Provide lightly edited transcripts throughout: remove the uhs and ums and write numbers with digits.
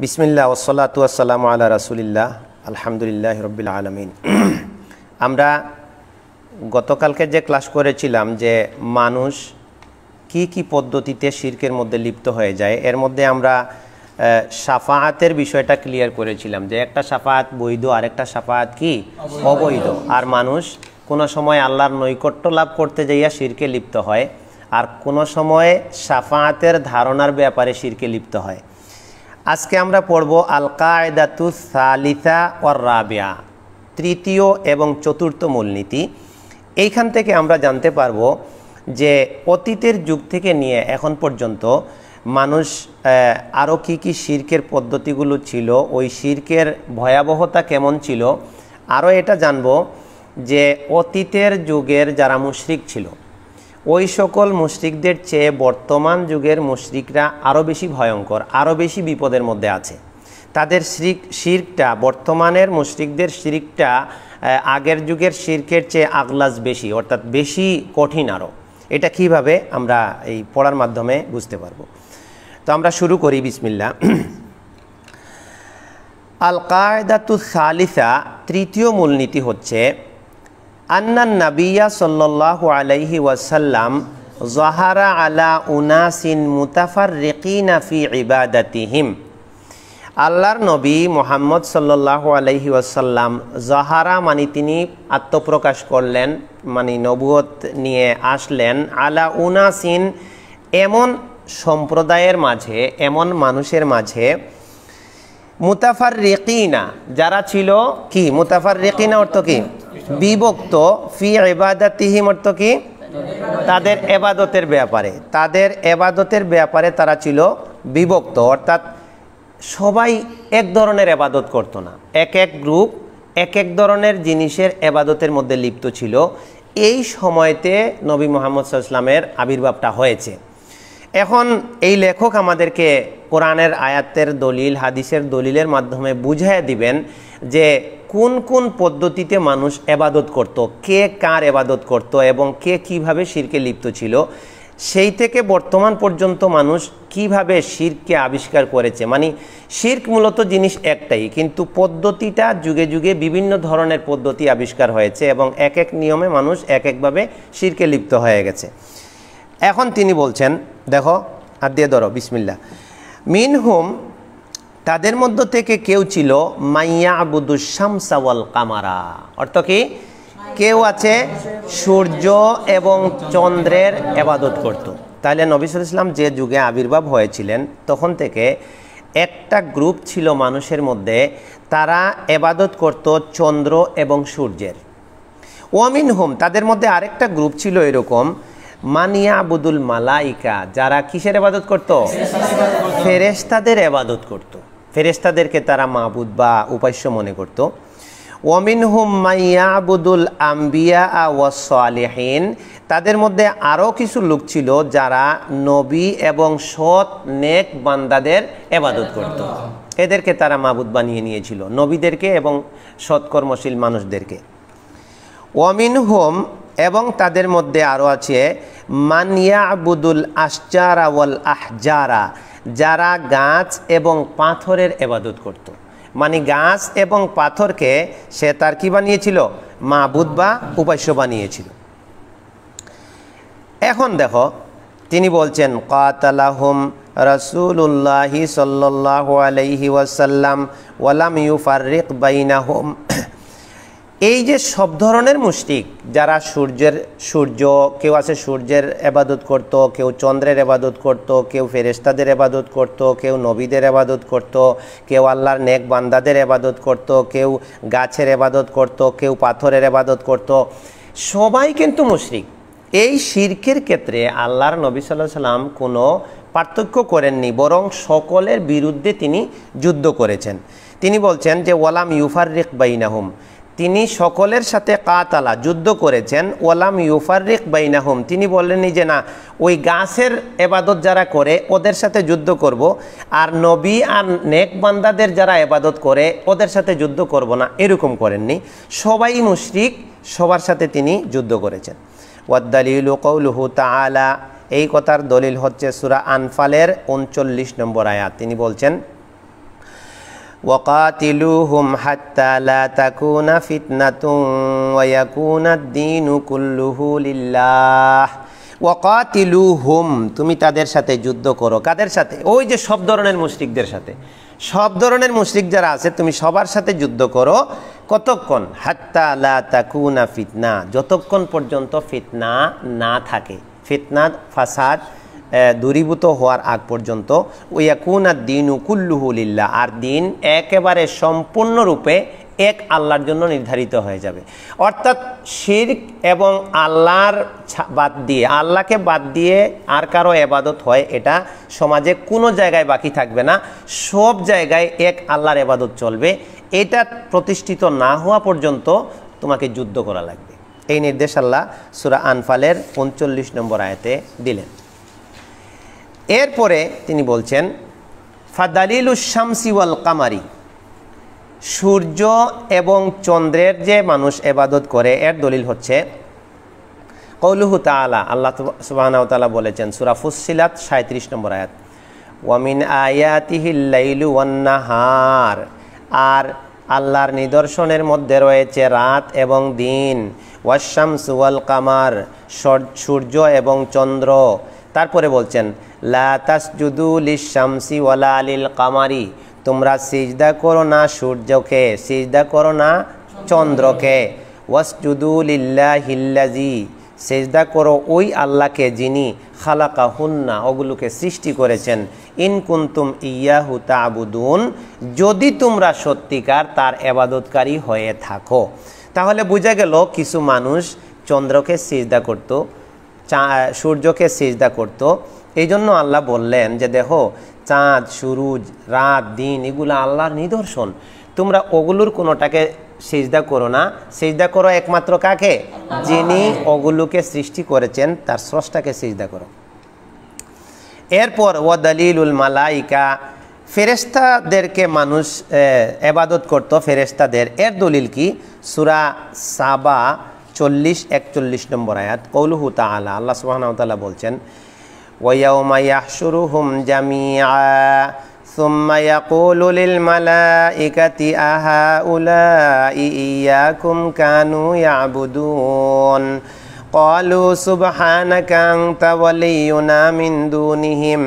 বিসমিল্লাহ ওয়াসসালাতু ওয়াসসালামু আলা রাসূলিল্লাহ আলহামদুলিল্লাহি রাব্বিল আলামিন। আমরা গতকালকে যে ক্লাস করেছিলাম যে মানুষ কি কি পদ্ধতিতে শিরকের মধ্যে লিপ্ত হয়ে যায়, এর মধ্যে আমরা শাফাআতের বিষয়টা ক্লিয়ার করেছিলাম যে একটা শাফাআত বৈধ আর একটা শাফাআত কি অবৈধ। আর মানুষ কোনো সময় আল্লাহর নৈকট্য লাভ করতে যাইয়া শিরকে লিপ্ত হয়, আর কোনো সময় শাফাআতের ধারণার ব্যাপারে শিরকে লিপ্ত হয়। আজকে আমরা পড়ব আল কায়দাতুস সালিসা ওয়ার রাবিয়া, তৃতীয় এবং চতুর্থ মূলনীতি। এইখান থেকে আমরা জানতে পারব যে অতীতের যুগ থেকে নিয়ে এখন পর্যন্ত মানুষ আরও কি কি শিরকের পদ্ধতিগুলো ছিল, ওই শিরকের ভয়াবহতা কেমন ছিল। আরও এটা জানব যে অতীতের যুগের যারা মুশরিক ছিল, ওই সকল মুশরিকদের চেয়ে বর্তমান যুগের মুশরিকরা আরও বেশি ভয়ঙ্কর, আরও বেশি বিপদের মধ্যে আছে। তাদের শিরকটা, বর্তমানের মুশরিকদের শিরকটা আগের যুগের শিরকের চেয়ে আগলাজ বেশি, অর্থাৎ বেশি কঠিন আরও। এটা কিভাবে আমরা এই পড়ার মাধ্যমে বুঝতে পারবো। তো আমরা শুরু করি, বিসমিল্লাহ। আল কায়দাতুস সালিসা, তৃতীয় মূলনীতি হচ্ছে আন্নান নাবিয়্যা সাল্লাল্লাহু আলাইহি ওয়াসাল্লাম যাহারা আলা উনাসিন মুতাফাররিকিনা ফি ইবাদাতিহিম। আল্লাহর নবী মুহাম্মদ সাল্লাল্লাহু আলাইহি ওয়াসাল্লাম যাহারা মানে তিনি আত্মপ্রকাশ করলেন, মানে নবুয়ত নিয়ে আসলেন, আলা উনাসিন এমন সম্প্রদায়ের মাঝে, এমন মানুষের মাঝে, মুতাফাররিকিনা যারা ছিল কি, মুতাফাররিকিনা অর্থ কি বিভক্ত, ফি ইবাদাতিহিম অর্থ কি তাদের এবাদতের ব্যাপারে, তাদের এবাদতের ব্যাপারে তারা ছিল বিভক্ত, অর্থাৎ সবাই এক ধরনের এবাদত করতো না, এক এক গ্রুপ এক এক ধরনের জিনিসের এবাদতের মধ্যে লিপ্ত ছিল। এই সময়তে নবী মুহাম্মদ সাল্লাল্লাহু আলাইহি ওয়াসাল্লামের আবির্ভাবটা হয়েছে। এখন এই লেখক আমাদেরকে কোরআনের আয়াতের দলিল, হাদিসের দলিলের মাধ্যমে বুঝিয়ে দিবেন যে কোন কোন পদ্ধতিতে মানুষ এবাদত করত, কে কার এবাদত করত এবং কে কিভাবে শিরকে লিপ্ত ছিল, সেই থেকে বর্তমান পর্যন্ত মানুষ কিভাবে শিরকে আবিষ্কার করেছে। মানে শিরক মূলত জিনিস একটাই, কিন্তু পদ্ধতিটা যুগে যুগে বিভিন্ন ধরনের পদ্ধতি আবিষ্কার হয়েছে এবং এক এক নিয়মে মানুষ এক একভাবে শিরকে লিপ্ত হয়ে গেছে। এখন তিনি বলছেন, দেখো আর দিয়ে ধরো, বিসমিল্লাহ। মিনহুম, তাদের মধ্য থেকে কেউ ছিল মাইয়াবুদুশ শামসা ওয়াল কামারা, অর্থ কি কেউ আছে সূর্য এবং চন্দ্রের এবাদত করত। তাহলে নবী সাল্লাল্লাহু আলাইহি ওয়াসাল্লাম যে যুগে আবির্ভাব হয়েছিলেন তখন থেকে একটা গ্রুপ ছিল মানুষের মধ্যে, তারা এবাদত করত চন্দ্র এবং সূর্যের। ওয়ামিনহুম, তাদের মধ্যে আরেকটা গ্রুপ ছিল এরকম, মানিয়াবুদুল মালাইকা, যারা কিসের এবাদত করত, ফেরেশতাদের এবাদত করত, ফেরেশতাদেরকে তারা মাবুদ বা উপাস্য মনে করত। ওয়ামিনহুম মাইয়াবুদুল আম্বিয়া ওয়াস সালিহিন, তাদের মধ্যে আরও কিছু লোক ছিল যারা নবী এবং সৎ নেক বান্দাদের এবাদত করত, এদেরকে তারা মাবুদ বানিয়ে নিয়েছিল, নবীদেরকে এবং সৎকর্মশীল মানুষদেরকে। ওয়ামিনহুম, এবং তাদের মধ্যে আরও আছে মানিয়াবুদুল আশজারা ওয়াল আহজারা, যারা গাছ এবং পাথরের এবাদত করত। মানে গাছ এবং পাথরকে সে তার কি বানিয়েছিল, মাবুদ বা উপাস্য বানিয়েছিল। এখন দেখো তিনি বলছেন, কাতালাহুম রাসূলুল্লাহি সাল্লাল্লাহু আলাইহি ওয়াসাল্লাম ওয়ালাম ইউফাররিক বাইনাহুম। এই যে সব ধরনের মুশরিক, যারা সূর্য, কেউ আছে সূর্যের এবাদত করত, কেউ চন্দ্রের এবাদত করত, কেউ ফেরেশতাদের এবাদত করত, কেউ নবীদের এবাদত করত, কেউ আল্লাহর নেক বান্দাদের এবাদত করত, কেউ গাছের এবাদত করত, কেউ পাথরের এবাদত করত, সবাই কিন্তু মুশরিক। এই শিরকের ক্ষেত্রে আল্লাহর নবী সাল্লাল্লাহু আলাইহি ওয়াসাল্লাম কোনো পার্থক্য করেননি, বরং সকলের বিরুদ্ধে তিনি যুদ্ধ করেছেন। তিনি বলছেন যে ওয়ালাম ইউফাররিক বাইনাহুম, তিনি সকলের সাথে কাতালা যুদ্ধ করেছেন। ওয়ালাম ইউফাররিক বাইনাহুম, তিনি বললেনই যে না, ওই গাছের এবাদত যারা করে ওদের সাথে যুদ্ধ করব, আর নবী আর নেক বান্দাদের যারা এবাদত করে ওদের সাথে যুদ্ধ করব না, এরকম করেননি। সবাই মুশরিক, সবার সাথে তিনি যুদ্ধ করেছেন। ওয়াদ-দালিলু কাউলুহু তাআলা, এই কথার দলিল হচ্ছে সূরা আনফালের 39 নম্বর আয়াত। তিনি বলছেন ওয়াকাতিলুহুম হাত্তা লা তাকুনা ফিতনাতুন ওয়া ইয়াকুনাদ দীনু কুল্লুহু লিল্লাহ। ওয়াকাতিলুহুম, তুমি তাদের সাথে যুদ্ধ করো। কাদের সাথে? ওই যে সব ধরনের মুশরিকদের সাথে। সব ধরনের মুশরিক যারা আছে তুমি সবার সাথে যুদ্ধ করো। কতক্ষণ? হাত্তা লা তাকুনা ফিতনা, যতক্ষণ পর্যন্ত ফিতনা না থাকে, ফিতনা ফাসাদ দূরীভূত হওয়ার আগ পর্যন্ত। ওয়াকুনাদ দীনু কুল্লুহু লিল্লাহ, আর দিন একেবারে সম্পূর্ণরূপে এক আল্লাহর জন্য নির্ধারিত হয়ে যাবে। অর্থাৎ শিরক এবং আল্লাহর বাদ দিয়ে, আল্লাহকে বাদ দিয়ে আর কারো ইবাদত হয়, এটা সমাজে কোনো জায়গায় বাকি থাকবে না। সব জায়গায় এক আল্লাহর ইবাদত চলবে। এটা প্রতিষ্ঠিত না হওয়া পর্যন্ত তোমাকে যুদ্ধ করা লাগবে। এই নির্দেশ আল্লাহ সূরা আনফালের 39 নম্বর আয়াতে দিলেন। এরপরে তিনি বলছেন ফাদালিলুশ শামসি ওয়াল কামারি, সূর্য এবং চন্দ্রের যে মানুষ ইবাদত করে এর দলিল হচ্ছে কওলুহু তাআলা, আল্লাহ সুবহানাহু ওয়া তাআলা বলেছেন সূরা ফুসসিলাত 37 নম্বর আয়াত, ওয়া মিন আয়াতিহিল লাইলু ওয়ান নাহার, আর আল্লাহর নিদর্শনের মধ্যে রয়েছে রাত এবং দিন, ওয়াশ শামসু ওয়াল কামার, সূর্য এবং চন্দ্র। তারপরে বলছেন লা তাসজুদু লিশ শামসি ওয়ালা লিল কামারি, তোমরা সিজদা করো না সূর্যকে, সিজদা করো না চন্দ্রকে। ওয়াসজুদু লিল্লাহিল্লাযী, সিজদা করো ওই আল্লাহকে যিনি খালাকাহুন্না, ওগুলোকে সৃষ্টি করেছেন। ইন কুনতুম ইয়াহু তা'বুদুন, যদি তোমরা সত্যিকার তার ইবাদতকারী হয়ে থাকো। তাহলে বোঝা গেল কিছু মানুষ চন্দ্রকে সিজদা করত, সূর্যকে সিজদা করত। এই জন্য আল্লাহ বললেন যে দেখো চাঁদ, সূরজ, রাত, দিন এগুলো আল্লাহর নিদর্শন, তোমরা ওগুলোর কোনোটাকে সিজদা করো না, সিজদা করো একমাত্র কাকে? যিনি ওগুলোকে সৃষ্টি করেছেন, তার স্রষ্টাকে সিজদা করো। এরপর ওয়া দালিলুল মালাইকা, ফেরেশতাদেরকে মানুষ ইবাদত করত, ফেরেশতাদের। এর দলিল কি? সূরা সাবা 40-41 নম্বর আয়াত, কওলুহু তাআলা, আল্লাহ সুবহানাহু ওয়া তাআলা বলছেন ওয়ায়াউমা ইয়াহশুরুহুম জামিআ সুম্মা ইয়াকুলু লিল মালাইকাতি আহাউলাই ইয়াকুম কানু ইয়াবুদুন ক্বালু সুবহানাকা আনতা ওয়ালিয়ুনা মিন দুনিহিম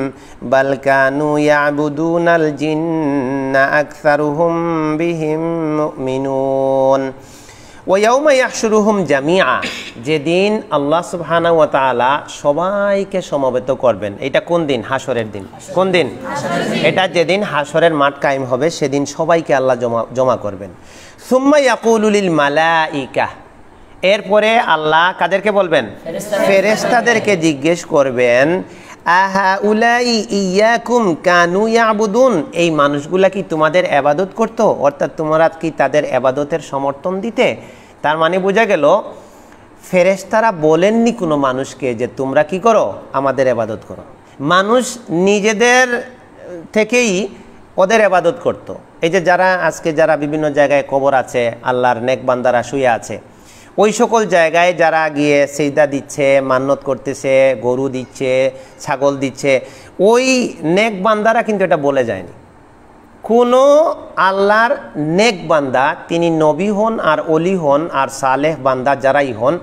বাল কানু ইয়াবুদুনাল জিন্না আকসারুহুম বিহিম মুমিনুন। ওয়ায়াউমা ইয়াহশুরুহুম জামিআ, যেদিন আল্লাহ সুবহানাহু ওয়া তাআলা সবাইকে সমবেত করবেন। এটা কোন দিন? হাসরের দিন। কোন দিন? এটা যেদিন হাসরের মাঠ কায়েম হবে, সেদিন সবাইকে আল্লাহ জমা করবেন। সুম্মা ইয়াকুলু লিল মালাইকা, এরপরে আল্লাহ কাদেরকে বলবেন? ফেরেশতাদেরকে জিজ্ঞেস করবেন আহাউলাই ইয়াকুম কানু ইয়াবুদুন, এই মানুষগুলা কি তোমাদের ইবাদত করতো? অর্থাৎ তোমরা কি তাদের ইবাদতের সমর্থন দিতে? তার মানে বোঝা গেল ফেরেশতারা বলেননি কোনো মানুষকে যে তোমরা কি করো? আমাদের ইবাদত করো। মানুষ নিজেদের থেকেই ওদের ইবাদত করত। এই যে যারা আজকে যারা বিভিন্ন জায়গায় কবর আছে, আল্লাহর নেক বান্দারা শুয়ে আছে, ওই সকল জায়গায় যারা গিয়ে সিজদা দিচ্ছে, মান্নত করতেছে, গরু দিচ্ছে, ছাগল দিচ্ছে, ওই নেক বান্দারা কিন্তু এটা বলে যায়নি। কোনো আল্লাহর নেক বান্দা, তিনি নবী হন আর অলি হন আর সালেহ বান্দা যারাই হন,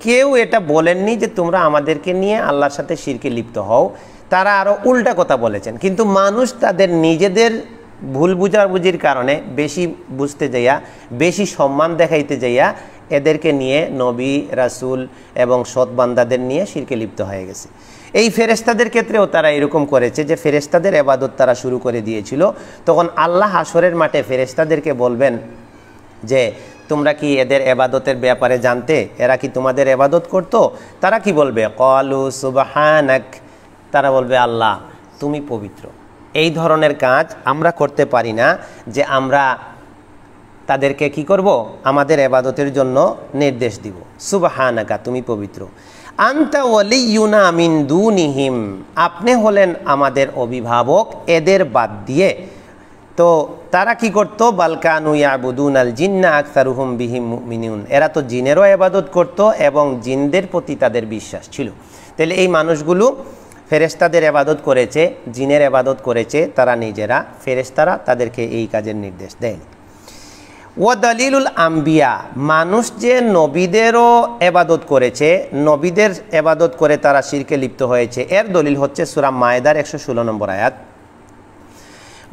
কেউ এটা বলেননি যে তোমরা আমাদেরকে নিয়ে আল্লাহর সাথে শিরকে লিপ্ত হও। তারা আরও উল্টা কথা বলেছেন। কিন্তু মানুষ তাদের নিজেদের ভুল বুঝাবুঝির কারণে বেশি বুঝতে যাইয়া, বেশি সম্মান দেখাইতে যাইয়া এদেরকে নিয়ে নবী, রাসূল এবং সৎ বান্দাদের নিয়ে শিরকে লিপ্ত হয়ে গেছে। এই ফেরেশতাদের ক্ষেত্রেও তারা এরকম করেছে যে ফেরেশতাদের ইবাদত তারা শুরু করে দিয়েছিল। তখন আল্লাহ হাসরের মাঠে ফেরেশতাদেরকে বলবেন যে তোমরা কি এদের ইবাদতের ব্যাপারে জানতে? এরা কি তোমাদের ইবাদত করত? তারা কি বলবে? ক্বালু সুবহানাক, তারা বলবে আল্লাহ তুমি পবিত্র। এই ধরনের কাজ আমরা করতে পারি না যে আমরা তাদেরকে কি করব? আমাদের ইবাদতের জন্য নির্দেশ দিব। সুবহানাকা, তুমি পবিত্র। আনতা ওয়ালিয়ুনা মিন দুনিহিম, আপনি হলেন আমাদের অভিভাবক এদের বাদ দিয়ে। তো তারা কি করত? বাল কানু ইয়াবুদুনাল জিন্না আকসারুহুম বিহিম মুমিনুন, এরা তো জিনেরও ইবাদত করত এবং জিনদের প্রতি তাদের বিশ্বাস ছিল। তাহলে এই মানুষগুলো ফেরেশতাদের ইবাদত করেছে, জিনের ইবাদত করেছে তারা নিজেরা, ফেরেশতারা তাদেরকে এই কাজের নির্দেশ দেয়নি। ওয়া দলিলুল আম্বিয়া, মানুষ যে নবীদেরও ইবাদত করেছে, নবীদের ইবাদত করে তারা শিরকে লিপ্ত হয়েছে, এর দলিল হচ্ছে সূরা মায়েদার 116 নম্বর আয়াত।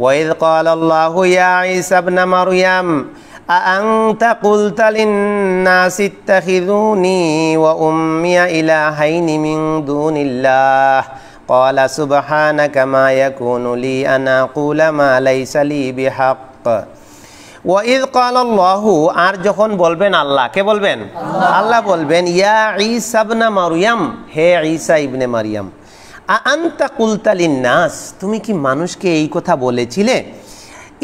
ওয়াইদ ক্বালাল্লাহু ইয়া ঈসা ইবনে মারইয়াম আআনতা কুলতা লিন-নাসি ইত্তাখিযুনি ওয়া উম্মিয়া ইলাহাইনি মিন দুনিল্লাহ ক্বালা সুবহানাকা মা ইয়াকুনু লি আন আকুলা মা লাইসা লি বিহাক্ক। ওয়াইদ ক্বালাল্লাহু, আর যখন বলবেন আল্লাহ, কে বলবেন? আল্লাহ বলবেন, ইয়া ঈসা ইবনে মারইয়াম, হে ঈসা ইবনে মারইয়াম, আআনতা কুলতা লিন-নাস, তুমি কি মানুষকে এই কথা বলেছিলে,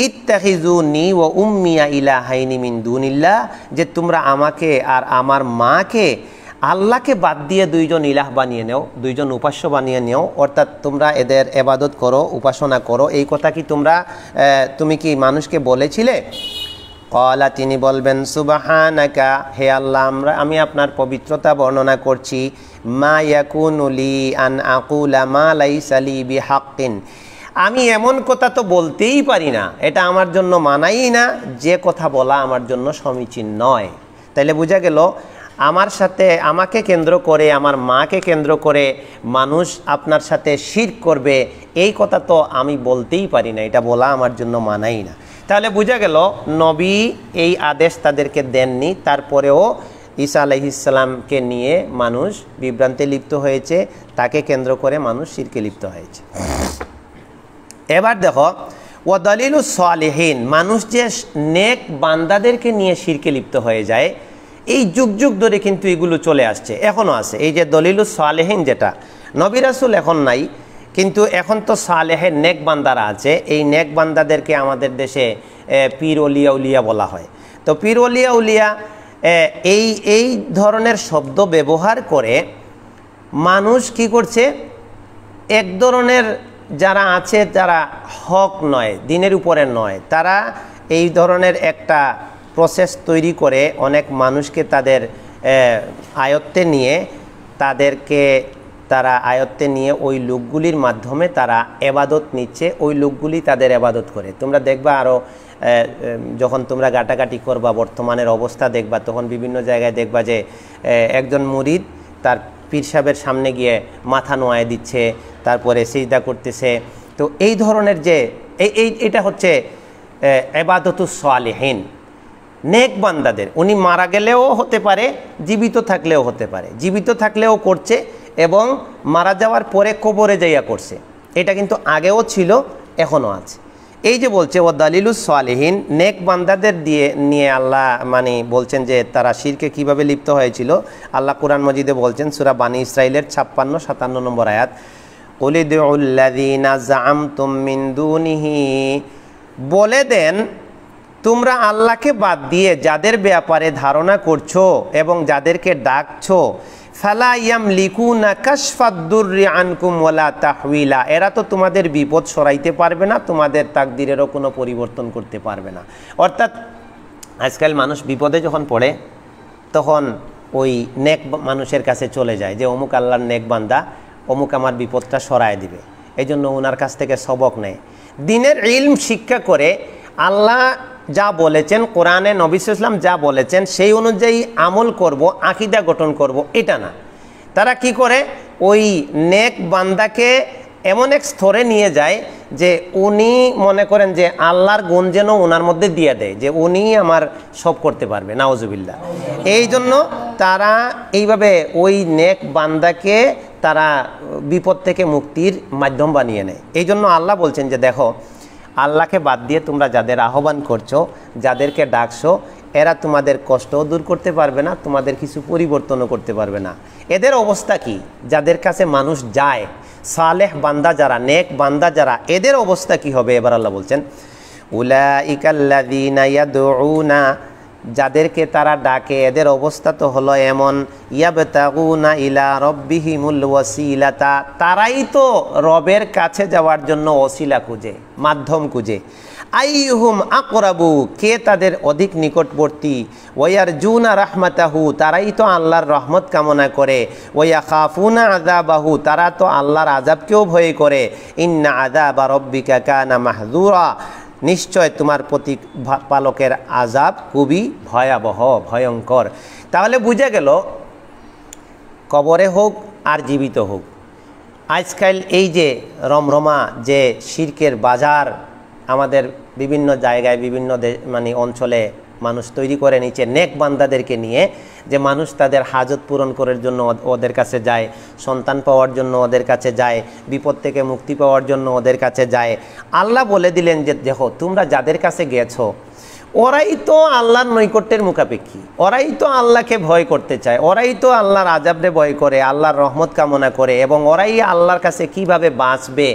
ইত্তাখিযুনি ওয়া উম্মিয়া ইলাহাইনি মিন দুনিল্লাহ, যে তোমরা আমাকে আর আমার মাকে আল্লাহকে বাদ দিয়ে দুইজন ইলাহ বানিয়ে নেও, দুইজন উপাস্য বানিয়ে নেও, অর্থাৎ তোমরা এদের ইবাদত করো, উপাসনা করো, এই কথা কি তুমি কি মানুষকে বলেছিলে? ক্বালা, তিনি বলবেন, সুবহানাকা, হে আল্লাহ, আমি আপনার পবিত্রতা বর্ণনা করছি, মা ইয়াকুনু লি আন আকুলা মা লাইসা লি বিহাক্কিন, আমি এমন কথা তো বলতেই পারি না, এটা আমার জন্য মানাই না, যে কথা বলা আমার জন্য সমীচীন নয়। তাইলে বোঝা গেল আমার সাথে, আমাকে কেন্দ্র করে, আমার মাকে কেন্দ্র করে মানুষ আপনার সাথে শিরক করবে, এই কথা তো আমি বলতেই পারি না, এটা বলা আমার জন্য মানাই না। তাহলে বোঝা গেল নবী এই আদেশ তাদেরকে দেননি, তারপরেও ঈসা আলাইহিস সালামকে নিয়ে মানুষ বিভ্রান্তে লিপ্ত হয়েছে, তাকে কেন্দ্র করে মানুষ শিরকে লিপ্ত হয়েছে। এবার দেখো, ওয়া দলিলুস সালিহিন, মানুষ যে নেক বান্দাদেরকে নিয়ে শিরকে লিপ্ত হয়ে যায়, এই যুগ যুগ ধরে কিন্তু এগুলো চলে আসছে, এখনও আছে। এই যে দলিলুস সালিহিন, যেটা নবী রাসূল এখন নাই, কিন্তু এখন তো সালেহের নেক বান্দারা আছে, এই নেক বান্দাদেরকে আমাদের দেশে পীর ওলিয়া উলিয়া বলা হয়। তো পীর ওলিয়া উলিয়া এই ধরনের শব্দ ব্যবহার করে মানুষ কি করছে, এক ধরনের যারা আছে যারা হক নয়, দিনের উপরে নয়, তারা এই ধরনের একটা প্রসেস তৈরি করে অনেক মানুষকে তাদের আয়ত্তে নিয়ে, তারা আয়ত্তে নিয়ে ওই লোকগুলির মাধ্যমে তারা এবাদত নিচ্ছে, ওই লোকগুলি তাদের এবাদত করে। তোমরা দেখবা আরও যখন তোমরা গাটাগাটি করবা, বর্তমানের অবস্থা দেখবা, তখন বিভিন্ন জায়গায় দেখবা যে একজন মুরিদ তার পীর সাহেবের সামনে গিয়ে মাথা নোয়ায় দিচ্ছে, তারপরে সিজদা করতেছে। তো এই ধরনের যে এটা হচ্ছে ইবাদতুস সালিহিন, নেক বান্দাদের। উনি মারা গেলেও হতে পারে, জীবিত থাকলেও হতে পারে, জীবিত থাকলেও করছে এবং মারা যাওয়ার পরে কবরে যাইয়া করছে, এটা কিন্তু আগেও ছিল, এখনও আছে। এই যে বলছে ও দালিলুস সালিহিন, নেক বান্দাদের নিয়ে আল্লাহ বলছেন যে তারা শিরকে কিভাবে লিপ্ত হয়েছিল। আল্লাহ কুরআন মজিদে বলছেন সূরা বানী ইসরাইলের 56-57 নম্বর আয়াত, কুলিদুল্লাযীনা যাআমতুম মিন দুনিহি, বলে দেন তোমরা আল্লাহকে বাদ দিয়ে যাদের ব্যাপারে ধারণা করছো এবং যাদেরকে ডাকছো, ফালা ইয়ামলিকুনা কাশফাদ-দুররি আনকুম ওয়ালা তাহওয়িলা, এরা তো তোমাদের বিপদ সরাইতে পারবে না, তোমাদের তাকদীরেরও কোনো পরিবর্তন করতে পারবে না। অর্থাৎ আজকাল মানুষ বিপদে যখন পড়ে তখন ওই নেক মানুষের কাছে চলে যায় যে অমুক আল্লাহর নেক বান্দা, অমুক আমার বিপদটা সরায় দিবে, এই জন্য ওনার কাছ থেকে সবক নেয়, দিনের ইলম শিক্ষা করে। আল্লাহ যা বলেছেন কোরআনে, নবী সাল্লাল্লাহু আলাইহি ওয়াসাল্লাম যা বলেছেন সেই অনুযায়ী আমল করব, আকীদা গঠন করব, এটা না। তারা কি করে, ওই নেক বান্দাকে এমন এক স্তরে নিয়ে যায় যে উনি মনে করেন যে আল্লাহর গুণ যেন ওনার মধ্যে দিয়ে দেয়, যে উনি আমার সব করতে পারবে, নাউজুবিল্লাহ। এই জন্য তারা এইভাবে ওই নেক বান্দাকে তারা বিপদ থেকে মুক্তির মাধ্যম বানিয়ে নেয়। এই জন্য আল্লাহ বলছেন যে দেখো, আল্লাহকে বাদ দিয়ে তোমরা যাদের আহ্বান করছো, যাদেরকে ডাকছো, এরা তোমাদের কষ্টও দূর করতে পারবে না, তোমাদের কিছু পরিবর্তনও করতে পারবে না। এদের অবস্থা কি, যাদের কাছে মানুষ যায়, সালেহ বান্দা যারা, নেক বান্দা যারা, এদের অবস্থা কি হবে? এবার আল্লাহ বলছেন, উলাইকাল্লাযীনা ইয়াদউনা যাদেরকে তারা ডাকে এদের অবস্থা তো হলো এমন, ইয়াবতাগুনা ইলা রব্বিহিমুল ওয়াসিলাতা, তারাই তো রবের কাছে যাওয়ার জন্য ওসিলা খুঁজে, মাধ্যম খুঁজে। আইহুম আকরাবু, কে তাদের অধিক নিকটবর্তী। ওয়ারজুনা রাহমাতাহু, তারাই তো আল্লাহর রহমত কামনা করে। ওয়াখাফুনা আযাবাহু, তারা তো আল্লাহর আযাবকেও ভয় করে। ইন্না আযাবা রাব্বিকা কানা মাহযুরা, নিশ্চয় তোমার প্রতিপালকের আযাব খুবই ভয়াবহ, ভয়ঙ্কর। তাহলে বুঝা গেল কবরে হোক আর জীবিত হোক, আজকাল এই যে রমরমা যে শিরকের বাজার আমাদের বিভিন্ন জায়গায় বিভিন্ন মানে অঞ্চলে মানুষ তৈরি করে নিচ্ছে নেক বান্দাদেরকে নিয়ে, যে মানুষ তাদের হাজত পূরণ করার জন্য ওদের কাছে যায়, সন্তান পাওয়ার জন্য ওদের কাছে যায়, বিপদ থেকে মুক্তি পাওয়ার জন্য ওদের কাছে যায়। আল্লাহ বলে দিলেন যে দেখো তোমরা যাদের কাছে গেছো ওরাই তো আল্লাহর নৈকট্যের মুখাপেক্ষী, ওরাই তো আল্লাহকে ভয় করতে চায়, ওরাই তো আল্লাহর আযাবরে ভয় করে, আল্লাহর রহমত কামনা করে, এবং ওরাই আল্লাহর কাছে কিভাবে বাঁচবে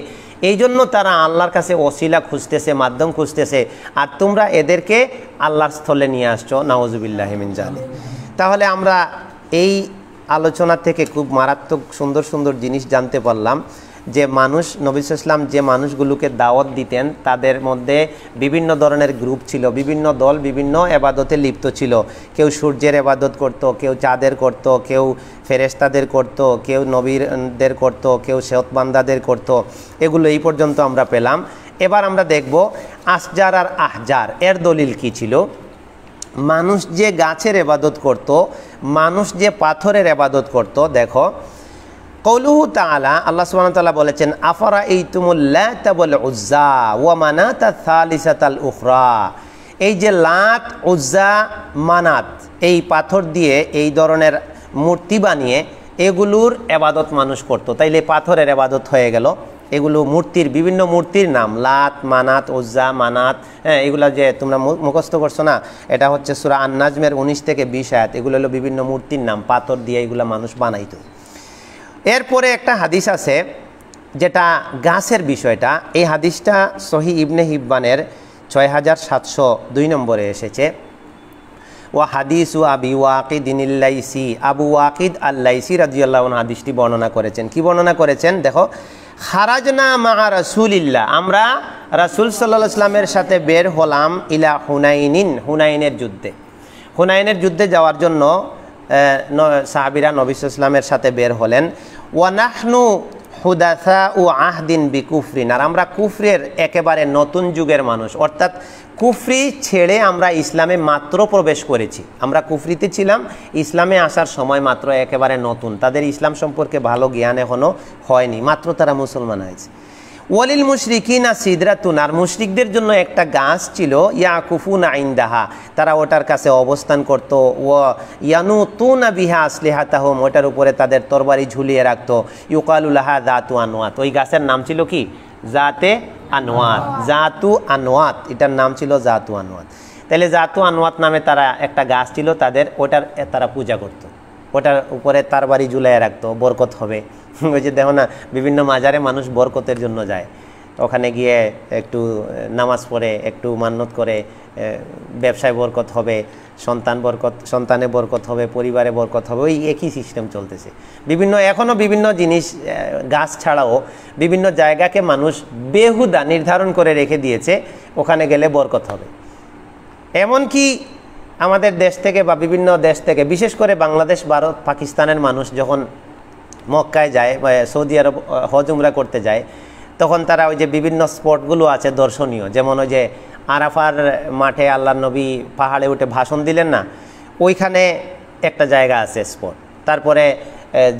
এই জন্য তারা আল্লাহর কাছে ওসিলা খুঁজতেছে, মাধ্যম খুঁজতেছে, আর তোমরা এদেরকে আল্লাহর স্থলে নিয়ে আসছো। নাউজুবিল্লাহি মিন জালিক। তাহলে আমরা এই আলোচনা থেকে খুব মারাত্মক সুন্দর সুন্দর জিনিস জানতে পারলাম যে মানুষ, নবী সাল্লাল্লাহু আলাইহি ওয়াসাল্লাম যে মানুষগুলোকে দাওয়াত দিতেন তাদের মধ্যে বিভিন্ন ধরনের গ্রুপ ছিল, বিভিন্ন দল বিভিন্ন এবাদতে লিপ্ত ছিল। কেউ সূর্যের এবাদত করত, কেউ চাঁদের করত, কেউ ফেরেশতাদের করত, কেউ নবীদের করত, কেউ সৎ বান্দাদের করত। এগুলো এই পর্যন্ত আমরা পেলাম। এবার আমরা দেখব আশজার আর আহজার এর দলিল কি ছিল। মানুষ যে গাছের এবাদত করত, মানুষ যে পাথরের এবাদত করত, দেখো কৌলুহু তাআলা, আল্লাহ সুবহানাহু ওয়া তাআলা বলেছেন আফারাআইতুমুল লাতা ওয়াল উজ্জা ওয়া মানাতা সালিসাতাল উখরা। এই যে লাত, উজ্জা, মানাত, এই পাথর দিয়ে এই ধরনের মূর্তি বানিয়ে এগুলোর এবাদত মানুষ করত। তাইলে পাথরের এবাদত হয়ে গেল। এগুলো মূর্তির, বিভিন্ন মূর্তির নাম, লাত, মানাত, উজ্জা, মানাত, হ্যাঁ, এগুলো যে তোমরা মুখস্থ করছো না, এটা হচ্ছে সূরা আন-নাজমের 19 থেকে 20 আয়াত। এগুলো হলো বিভিন্ন মূর্তির নাম, পাথর দিয়ে এগুলো মানুষ বানাইতো। এরপরে একটা হাদিস আছে যেটা গাছের বিষয়টা, এই হাদিসটা সহিহ ইবনে হিব্বানের 6702 নম্বরে এসেছে। ওয়া হাদিসু আবি ওয়াকিদিন আল-লাইসি, আবু ওয়াকিদ আল-লাইসি রাদিয়াল্লাহু আনহু হাদিসটি বর্ণনা করেছেন। কি বর্ণনা করেছেন দেখো, খারাজনা মা রাসূলিল্লাহ, আমরা রাসূল সাল্লাল্লাহু আলাইহি ওয়াসাল্লামের সাথে বের হলাম ইলা হুনাইনিন, হুনাইনের যুদ্ধে। হুনাইনের যুদ্ধে যাওয়ার জন্য সাহাবীরা নবী সাল্লাল্লাহু আলাইহি ওয়াসাল্লামের সাথে বের হলেন। ওয়া নাহনু হুদাসা ও আহদিন বিকুফরিন, আর আমরা কুফরের একেবারে নতুন যুগের মানুষ, অর্থাৎ কুফরি ছেড়ে আমরা ইসলামে মাত্র প্রবেশ করেছি। আমরা কুফরিতে ছিলাম, ইসলামে আসার সময় মাত্র একেবারে নতুন, তাদের ইসলাম সম্পর্কে ভালো জ্ঞান এখনও হয়নি, মাত্র তারা মুসলমান হয়েছে। ওয়ালিল মুশরিকিনা সিদরাতুন, আর মুশরিকদের জন্য একটা গাছ ছিল, ইয়াকুফুনা ইনদাহা, তারা ওটার কাছে অবস্থান করত। ওয়া ইয়ানুতুনা বিহা আসলিহাতাহুম, ওটার উপরে তাদের তরবারি ঝুলিয়ে রাখতো। ইউকালু লাহা যাতু আনওয়াত, ওই গাছের নাম ছিল কি? জাতে আনওয়াত, জাতু আনওয়াত, এটার নাম ছিল জাতু আনওয়াত। তাহলে জাতু আনওয়াত নামে তারা একটা গাছ ছিল তাদের, ওটার তারা পূজা করত, ওটার উপরে তরবারি ঝুলিয়ে রাখতো, বরকত হবে। ওই যে দেখো না বিভিন্ন মাজারে মানুষ বরকতের জন্য যায়, ওখানে গিয়ে একটু নামাজ পড়ে, একটু মান্নত করে, ব্যবসায় বরকত হবে, সন্তানে বরকত হবে, পরিবারে বরকত হবে, ওই একই সিস্টেম চলতেছে। এখনও বিভিন্ন জিনিস, গাছ ছাড়াও বিভিন্ন জায়গাকে মানুষ বেহুদা নির্ধারণ করে রেখে দিয়েছে, ওখানে গেলে বরকত হবে। এমনকি আমাদের দেশ থেকে বা বিভিন্ন দেশ থেকে, বিশেষ করে বাংলাদেশ, ভারত, পাকিস্তানের মানুষ যখন মক্কায় যায় বা সৌদি আরব হজ উমরা করতে যায়, তখন তারা ওই যে বিভিন্ন স্পটগুলো আছে দর্শনীয়, যেমন ওই যে আরাফার মাঠে আল্লাহ নবী পাহাড়ে উঠে ভাষণ দিলেন না, ওইখানে একটা জায়গা আছে স্পট। তারপরে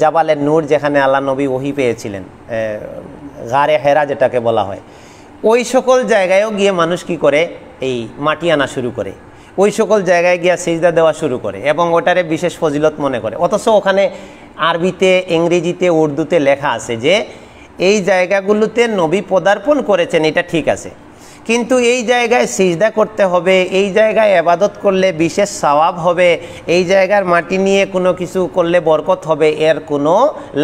জাবালের নূর, যেখানে আল্লাহ নবী ওহী পেয়েছিলেন, গারে হেরা যেটাকে বলা হয়, ওই সকল জায়গায়ও গিয়ে মানুষ কি করে, এই মাটি আনা শুরু করে, ওই সকল জায়গায় গিয়ে সিজদা দেওয়া শুরু করে এবং ওটারে বিশেষ ফজিলত মনে করে। অথচ ওখানে আরবিতে, ইংরেজিতে, উর্দুতে লেখা আছে যে এই জায়গাগুলোতে নবী পদার্পণ করেছেন, এটা ঠিক আছে, কিন্তু এই জায়গায় সিজদা করতে হবে, এই জায়গায় ইবাদত করলে বিশেষ সওয়াব হবে, এই জায়গার মাটি নিয়ে কোনো কিছু করলে বরকত হবে, এর কোনো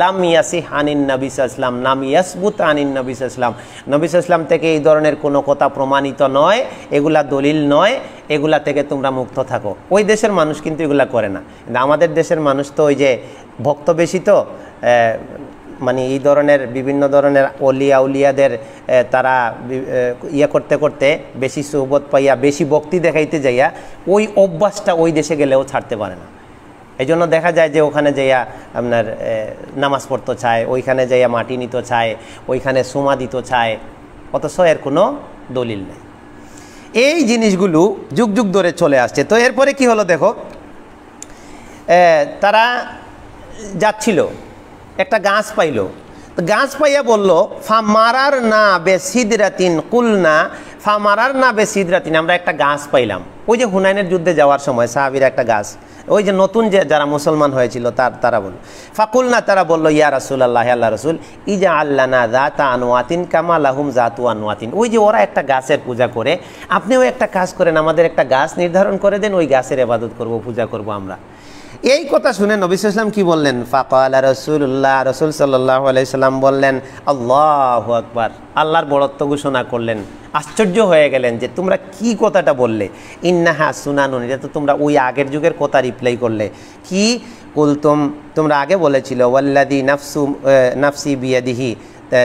লাম ইয়াসিহ আনিন নবী সাল্লাল্লাহু আলাইহি ওয়াসাল্লাম, লাম ইয়াসবুত আনিন নবী সাল্লাল্লাহু আলাইহি ওয়াসাল্লাম, নবী সাল্লাল্লাহু আলাইহি ওয়াসাল্লাম থেকে এই ধরনের কোনো কথা প্রমাণিত নয়, এগুলা দলিল নয়, এগুলা থেকে তোমরা মুক্ত থাকো। ওই দেশের মানুষ কিন্তু এগুলা করে না। কিন্তু আমাদের দেশের মানুষ তো ওই যে ভক্ত বেশি, তো মানে এই ধরনের বিভিন্ন ধরনের অলিয়া উলিয়াদের তারা ইয়ে করতে করতে বেশি সুহবত পাইয়া, বেশি ভক্তি দেখাইতে যাইয়া ওই অভ্যাসটা ওই দেশে গেলেও ছাড়তে পারে না। এই জন্য দেখা যায় যে ওখানে যাইয়া আপনার নামাজ পড়তে চায়, ওইখানে যাইয়া মাটি নিতে চায়, ওইখানে সুমা দিতে চায়, অথচ এর কোনো দলিল নেই। এই জিনিসগুলো যুগ যুগ ধরে চলে আসছে। তো এরপরে কি হলো দেখো, তারা যাচ্ছিল, একটা গাছ পাইল, তো গাছ পাইয়া বলল ফামারার না বেসিদরাতিন কুলনা ফামারার না বেসিদরাতিন, আমরা একটা গাছ পাইলাম। ওই যে হুনাইনের যুদ্ধে যাওয়ার সময় সাহাবীরা একটা গাছ, ওই যে নতুন যে যারা মুসলমান হয়েছিল তারা বলল ফাকুলনা, তারা বলল ইয়া রাসূলুল্লাহ, আল্লাহ রাসূল ইজা আল্লানা যাতা আনওয়াতিন কামা লাহুম যাতু আনওয়াতিন, ওই যে ওরা একটা গাছের পূজা করে, আপনিও একটা কাজ করেন, আমাদের একটা গাছ নির্ধারণ করে দেন, ওই গাছের ইবাদত করব, পূজা করব আমরা। এই কথা শুনে নবী সাল্লাল্লাহু আলাইহি ওয়াসাল্লাম কি বললেন, ফাকালা রাসূলুল্লাহ, রাসূল সাল্লাল্লাহু আলাইহি সাল্লাম বললেন আল্লাহু আকবার, আল্লাহর বড়ত্ব ঘোষণা করলেন। আশ্চর্য হয়ে গেলেন যে তোমরা কি কথাটা বললে, ইন্নাহা সুনানুন, এটা তো তোমরা ওই আগের যুগের কথা রিপ্লাই করলে। কি কুলতুম, তোমরা আগে বলেছিল ওয়াল্লাযী নাফসি বিয়াদিহি,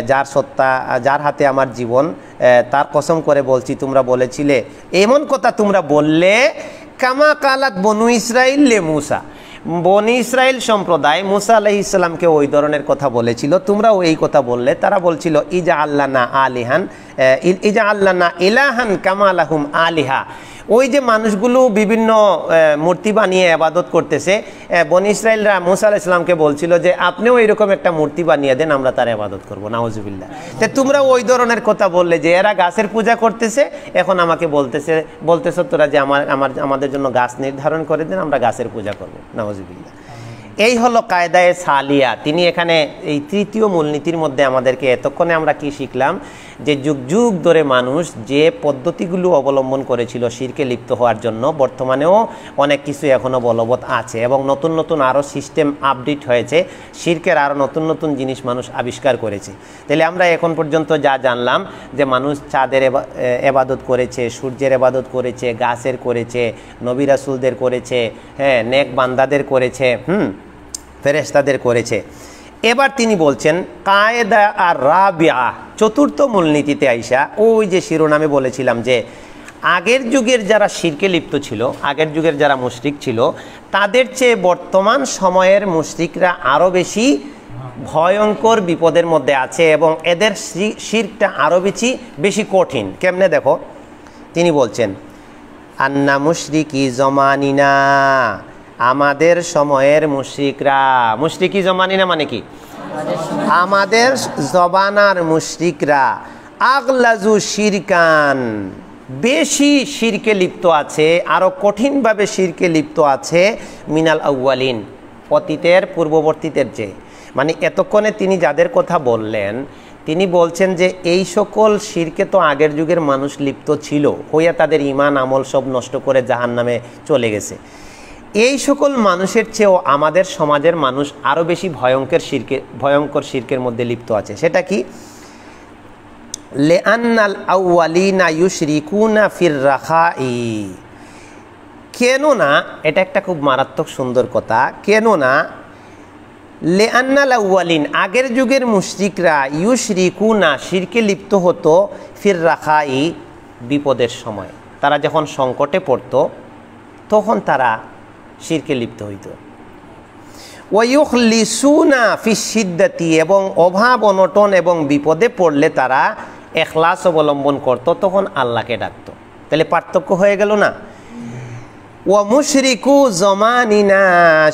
যার সত্তা, যার হাতে আমার জীবন, তার কসম করে বলছি, তোমরা বলেছিলে এমন কথা তোমরা বললে কামা কালাত বনু ইসরাইল লে মুসা, বনি ইসরাইল সম্প্রদায় মুসা আলাইহিস সালামকে ওই ধরনের কথা বলেছিল, তোমরাও এই কথা বললে। তারা বলছিল ইজা আল্লানা আলিহান, ইজা আল্লানা ইলাহান কামা লাহুম আলিহা, ওই যে মানুষগুলো বিভিন্ন মূর্তি বানিয়ে ইবাদত করতেছে, বনি ইসরাইলরা মুসা আলাইহিস সালামকে বলছিল যে আপনিও এরকম একটা মূর্তি বানিয়ে দেন, আমরা তার ইবাদত করব, নাউজুবিল্লাহ। তো তোমরা ওই ধরনের কথা বললে যে এরা গাছের পূজা করতেছে, এখন আমাকে বলতেছ তোরা যে আমাদের জন্য গাছ নির্ধারণ করে দেন, আমরা গাছের পূজা করব, নাউজুবিল্লাহ। এই হলো কায়দায়ে সালিয়া। তিনি এখানে এই তৃতীয় মূলনীতির মধ্যে আমাদেরকে এতক্ষণে আমরা কি শিখলাম, যে যুগ যুগ ধরে মানুষ যে পদ্ধতিগুলো অবলম্বন করেছিল শিরকে লিপ্ত হওয়ার জন্য, বর্তমানেও অনেক কিছু এখনও বলবৎ আছে, এবং নতুন নতুন আরও সিস্টেম আপডেট হয়েছে, শিরকের আরও নতুন নতুন জিনিস মানুষ আবিষ্কার করেছে। তাহলে আমরা এখন পর্যন্ত যা জানলাম, যে মানুষ চাঁদের এবাদত করেছে, সূর্যের এবাদত করেছে, গাছের করেছে, নবী রাসূলদের করেছে, হ্যাঁ, নেক বান্দাদের করেছে, ফেরেশতাদের করেছে। এবার তিনি বলছেন কায়দা আর রাবিআ, চতুর্থ মূলনীতিতে আইসা, ওই যে শিরোনামে বলেছিলাম যে আগের যুগের যারা শিরকে লিপ্ত ছিল, আগের যুগের যারা মুশরিক ছিল, তাদের চেয়ে বর্তমান সময়ের মুশরিকরা আরও বেশি ভয়ঙ্কর বিপদের মধ্যে আছে, এবং এদের শিরকটা আরও বেশি কঠিন। কেমনে দেখো, তিনি বলছেন আন্না মুশরিকি জমানিনা, আমাদের সময়ের মুশরিকরা, মুশরিকি জমানিনা মানে কি, আমাদের জবানার মুশরিকরা, আগলাজু শিরকান, বেশি শিরকে লিপ্ত আছে, আরও কঠিনভাবে শিরকে লিপ্ত আছে, মিনাল আউয়ালিন, অতীতের পূর্ববর্তীদের চেয়ে। মানে এতক্ষণে তিনি যাদের কথা বললেন, তিনি বলছেন যে এই সকল শিরকে তো আগের যুগের মানুষ লিপ্ত ছিল, হইয়া তাদের ঈমান আমল সব নষ্ট করে জাহান্নামে চলে গেছে। এই সকল মানুষের চেয়েও আমাদের সমাজের মানুষ আরও বেশি ভয়ঙ্কর শিরকের মধ্যে লিপ্ত আছে। সেটা কি, লিআন্নাল আউয়ালিনা ইউশরিকুনা ফির রাখাই, কেননা, এটা একটা খুব মারাত্মক সুন্দর কথা, কেননা লিআন্নাল আউয়ালিন, আগের যুগের মুশরিকরা, ইউশরিকুনা, শিরকে লিপ্ত হতো, ফির রাখাই, বিপদের সময়, তারা যখন সংকটে পড়তো তখন তারা শিরকে লিপ্ত হইত। ওয়ায়ুখলিসুনা ফিস সিদ্দাতি, এবং অভাব অনটন এবং বিপদে পড়লে তারা ইখলাস অবলম্বন করত, তখন আল্লাহকে ডাকত। তাহলে পার্থক্য হয়ে গেল না। ওয়া মুশরিকু জামানিনা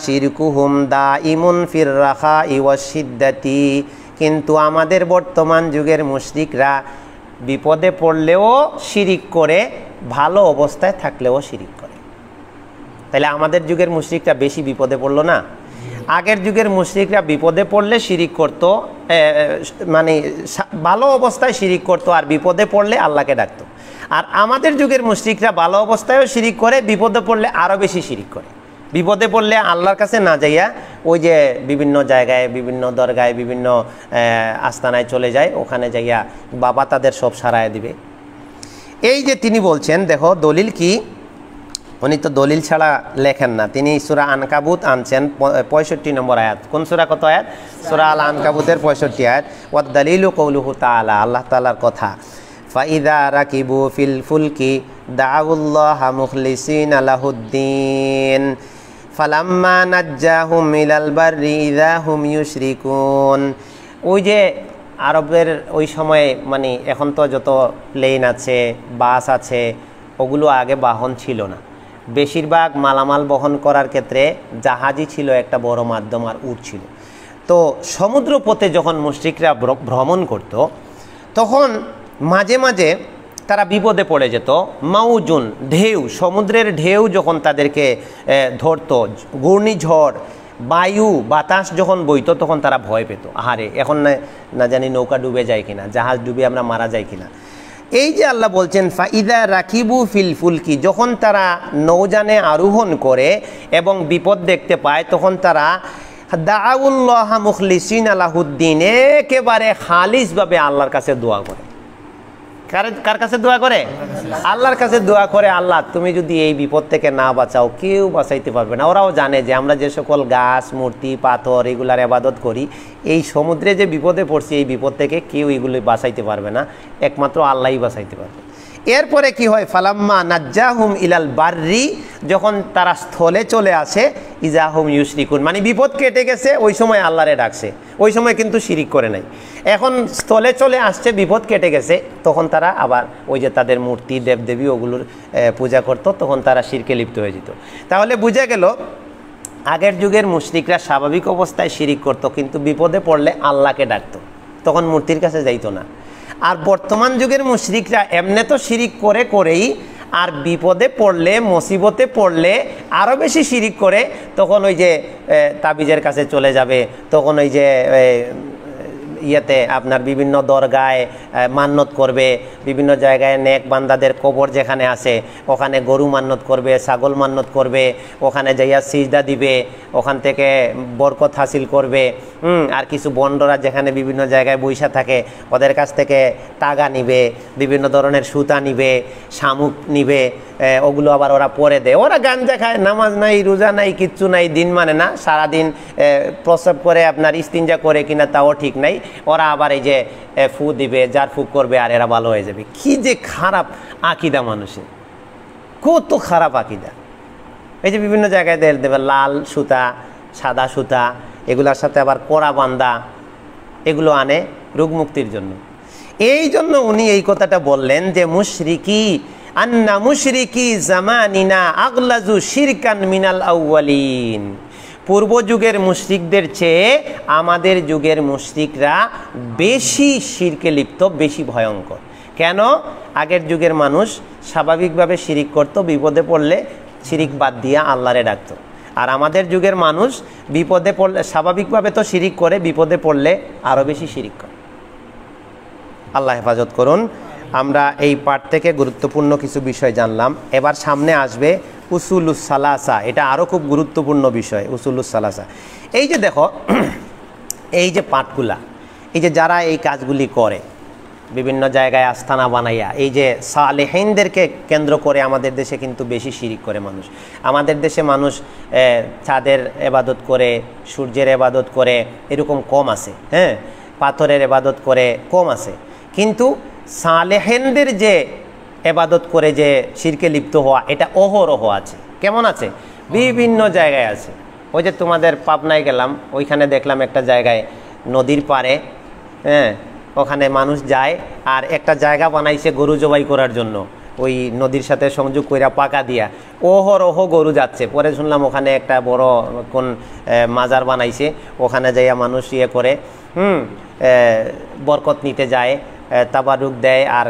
শিরকুহুম দাইমুন ফির রাখাই ওয়াস সিদ্দাতি, কিন্তু আমাদের বর্তমান যুগের মুশরিকরা বিপদে পড়লেও শিরিক করে, ভালো অবস্থায় থাকলেও শিরিক করে। তাহলে আমাদের যুগের মুশরিকরা বেশি বিপদে পড়লো না? আগের যুগের মুশরিকরা বিপদে পড়লে শিরিক করত, মানে ভালো অবস্থায় শিরিক করত, আর বিপদে পড়লে আল্লাহকে ডাকতো। আর আমাদের যুগের মুশরিকরা ভালো অবস্থায়ও শিরিক করে, বিপদে পড়লে আরও বেশি শিরিক করে। বিপদে পড়লে আল্লাহর কাছে না যাইয়া ওই যে বিভিন্ন জায়গায়, বিভিন্ন দরগায়, বিভিন্ন আস্তানায় চলে যায়, ওখানে যাইয়া বাবা তাদের সব সারায় দিবে। এই যে তিনি বলছেন, দেখো দলিল কি, উনি তো দলিল ছাড়া লেখেন না। তিনি সূরা আনকাবুত আনছেন 65 নম্বর আয়াত। কোন সূরা কত আয়াত? সূরা আল আনকাবুতের 65 আয়াত। ওয়াদ দালিলু কওলুহু তাআলা, আল্লাহ তাআলার কথা, ফাইদা রাকিবু ফিল ফুলকি দাউল্লাহা মুখলিসিনা লাহুদ্দিন ফালাম্মা নাজ্জাহুম ইলাল বাররি ইযা হুম ইউশরিকুন। ওই যে আরবের ওই সময়ে, মানে এখন তো যত প্লেন আছে, বাস আছে, ওগুলো আগে বাহন ছিল না। বেশিরভাগ মালামাল বহন করার ক্ষেত্রে জাহাজই ছিল একটা বড় মাধ্যম, আর উট ছিল। তো সমুদ্র পথে যখন মুশরিকরা ভ্রমণ করত, তখন মাঝে মাঝে তারা বিপদে পড়ে যেত। মাউজুন, ঢেউ, সমুদ্রের ঢেউ যখন তাদেরকে ধরতো, ঘূর্ণিঝড়, বায়ু, বাতাস যখন বইতো, তখন তারা ভয় পেত, আহারে এখন না জানি নৌকা ডুবে যায় কিনা, জাহাজ ডুবে আমরা মারা যাই কিনা। এই যে আল্লাহ বলছেন ফাইদা রাকিবু ফিল ফুলকি, যখন তারা নৌযানে আরোহণ করে এবং বিপদ দেখতে পায়, তখন তারা দাউল্লাহ মুখলিসিনা লাহুদ্দিন, একেবারে খালিসভাবে আল্লাহর কাছে দোয়া করে। কার কাছে দোয়া করে? আল্লাহর কাছে দোয়া করে, আল্লাহ তুমি যদি এই বিপদ থেকে না বাঁচাও, কেউ বাঁচাইতে পারবে না। ওরাও জানে যে আমরা যে সকল গাছ, মূর্তি, পাথর এগুলার ইবাদত করি, এই সমুদ্রে যে বিপদে পড়ছি, এই বিপদ থেকে কেউ এগুলি বাঁচাইতে পারবে না, একমাত্র আল্লাহই বাঁচাইতে পারবে। এরপরে কি হয়? ফালাম্মা নাজ্জাহুম ইলাল বাররি, যখন তারা স্থলে চলে আসে, ইযা হুম ইউশরিকুন, মানে বিপদ কেটে গেছে, ওই সময় আল্লাহরে ডাকছে, ওই সময় কিন্তু শিরিক করে নাই। এখন স্থলে চলে আসছে, বিপদ কেটে গেছে, তখন তারা আবার ওই যে তাদের মূর্তি, দেবদেবী ওগুলোর পূজা করত, তখন তারা শিরকে লিপ্ত হয়ে যেত। তাহলে বোঝা গেল আগের যুগের মুশরিকরা স্বাভাবিক অবস্থায় শিরিক করত, কিন্তু বিপদে পড়লে আল্লাহকে ডাকতো, তখন মূর্তির কাছে যাইতো না। আর বর্তমান যুগের মুশরিকরা এমনি তো শিরিক করেই, আর বিপদে পড়লে, মুসিবতে পড়লে আরও বেশি শিরিক করে, তখন ওই যে তাবিজের কাছে চলে যাবে, তখন ওই যে ইয়েতে আপনার বিভিন্ন দরগায় মান্নত করবে, বিভিন্ন জায়গায় নেক বান্দাদের কবর যেখানে আছে, ওখানে গরু মান্নত করবে, ছাগল মান্নত করবে, ওখানে যাইয়া সিজদা দিবে, ওখান থেকে বরকত হাসিল করবে। আর কিছু বন্ডরা যেখানে বিভিন্ন জায়গায় বৈশা থাকে, ওদের কাছ থেকে টাকা নিবে, বিভিন্ন ধরনের সুতা নিবে, শামুক নিবে, ওগুলো আবার ওরা পরে দেয়। ওরা গাঞ্জা খায়, নামাজ নাই, রোজা নাই, কিচ্ছু নাই, দিন মানে না, সারাদিন প্রস্রাব করে আপনার ইস্তিনজা করে কিনা তাও ঠিক নাই, ওরা আবার এই যে ফু দিবে, যার ফু করবে, আর এরা ভালো হয়ে যাবে। কি যে খারাপ আকিদা মানুষের, কত খারাপ আকিদা। এই যে বিভিন্ন জায়গায় দেবে লাল সুতা, সাদা সুতা, এগুলোর সাথে আবার কোড়া বান্দা, এগুলো আনে রোগ মুক্তির জন্য। এই জন্য উনি এই কথাটা বললেন যে মুশরিকি আন্না মুশরিকি জামানিনা আগলাজু শিরকান মিনাল আউয়ালিন, পূর্ব যুগের মুশরিকদের চেয়ে আমাদের যুগের মুশরিকরা বেশি শিরকে লিপ্ত, বেশি ভয়ঙ্কর। কেন? আগের যুগের মানুষ স্বাভাবিকভাবে শিরিক করত, বিপদে পড়লে শিরিক বাদ দিয়া আল্লাহরে ডাকত। আর আমাদের যুগের মানুষ বিপদে পড়লে স্বাভাবিকভাবে তো শিরিক করে, বিপদে পড়লে আরও বেশি শিরিক করে। আল্লাহ হেফাজত করুন। আমরা এই পাঠ থেকে গুরুত্বপূর্ণ কিছু বিষয় জানলাম। এবার সামনে আসবে উসুলুস সালাসা, এটা আরও খুব গুরুত্বপূর্ণ বিষয়। উসুলুস সালাসা, এই যে দেখো, এই যে পাঠগুলা, এই যে যারা এই কাজগুলি করে, বিভিন্ন জায়গায় আস্তানা বানাইয়া, এই যে সালেহিনদেরকে কেন্দ্র করে আমাদের দেশে কিন্তু বেশি শিরিক করে মানুষ। আমাদের দেশে মানুষ চাঁদের এবাদত করে, সূর্যের এবাদত করে, এরকম কম আছে, হ্যাঁ, পাথরের এবাদত করে কম আছে। কিন্তু সালেহিনদের যে এবাদত করে যে শিরকে লিপ্ত হওয়া, এটা অহরহ আছে। কেমন আছে? বিভিন্ন জায়গায় আছে। ওই যে তোমাদের পাবনায় গেলাম, ওইখানে দেখলাম একটা জায়গায় নদীর পাড়ে, হ্যাঁ, ওখানে মানুষ যায়, আর একটা জায়গা বানাইছে গরু জবাই করার জন্য, ওই নদীর সাথে সংযোগ কইরা পাকা দিয়া অহরহ গরু যাচ্ছে। পরে শুনলাম ওখানে একটা বড় কোন মাজার বানাইছে, ওখানে যাইয়া মানুষ ইয়ে করে, বরকত নিতে যায়, তাবারুক দেয়, আর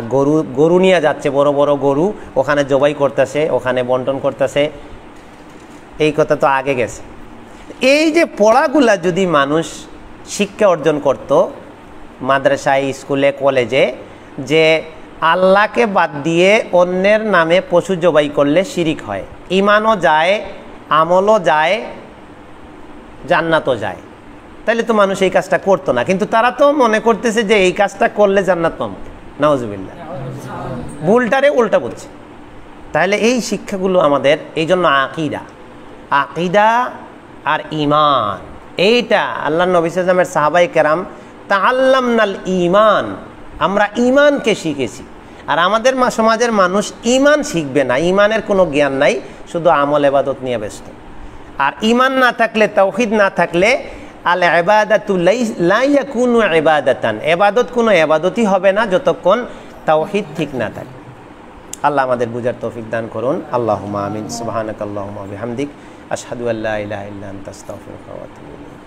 গরু নিয়ে যাচ্ছে, বড় বড় গরু ওখানে জবাই করতেছে, ওখানে বন্টন করতেছে। এই কথা তো আগে গেছে। এই যে পড়াগুলা যদি মানুষ শিক্ষা অর্জন করত মাদ্রাসায়, স্কুলে, কলেজে, যে আল্লাহকে বাদ দিয়ে অন্যের নামে পশু জবাই করলে শিরিক হয়, ঈমানও যায়, আমলও যায়, জান্নাতও যায়। তাহলে তো মানুষ এই কাজটা করতো না, কিন্তু তারা তো মনে করতেছে যে এই কাজটা করলে জান্নাত পাবো। নাউজুবিল্লাহ, ভুলটারে উল্টা বলছে। তাহলে এই শিক্ষাগুলো আমাদের, এই জন্য আকিদা আর ঈমান, এইটা আল্লাহ নবী সাল্লাল্লাহু আলাইহি ওয়াসাল্লামের সাহাবায়ে কেরাম তাআল্লামনাল ঈমান, আমরা ঈমানকে শিখেছি। আর আমাদের সমাজের মানুষ ঈমান শিখবে না, ঈমানের কোনো জ্ঞান নাই, শুধু আমল ইবাদত নিয়ে ব্যস্ত। আর ঈমান না থাকলে, তাওহীদ না থাকলে, আল ইবাদাতু লা ইয়াকুনু ইবাদাতান, ইবাদত কোনো ইবাদতই হবে না যতক্ষণ তাওহীদ ঠিক না থাকে। আল্লাহ আমাদের বুঝার তৌফিক দান করুন। আল্লাহুম্মা আমিন। সুবহানাকাল্লাহুম্মা ওয়া বিহামদিক, আশহাদু আল্লা ইলাহা ইল্লা আনতা, আস্তাগফিরুকা ওয়া আতুবু ইলাইক।